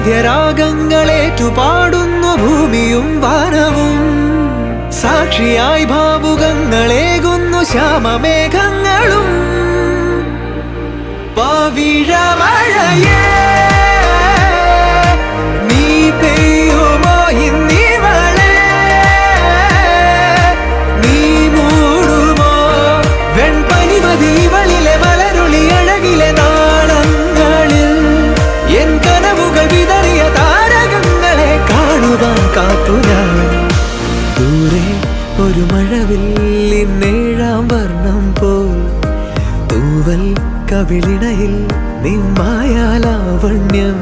വാദ്യരാഗങ്ങളേറ്റുപാടുന്നു ഭൂമിയും വാനവും. സാക്ഷിയായി ഭാവുകങ്ങളേകുന്നു ശ്യാമമേഘങ്ങളും. പവിഴമഴയേ നീ പെയ്യുമോ ഇന്നിവളെ, നീ മൂടുമോ വെൺപനിമതിവളിലെ മലരുളി അഴകിലെ നാളങ്ങളിൽ. എൻ കനവുകൾ വിതറിയ താരകങ്ങളെ കാണുവാൻ കാത്തു ഞാൻ. ദൂരെ ഒരു മഴവില്ലിന്നേഴാം വർണ്ണം പോൽ തൂവൽ കവിളിണയിൽ നിമ്മായാലാവണ്യം.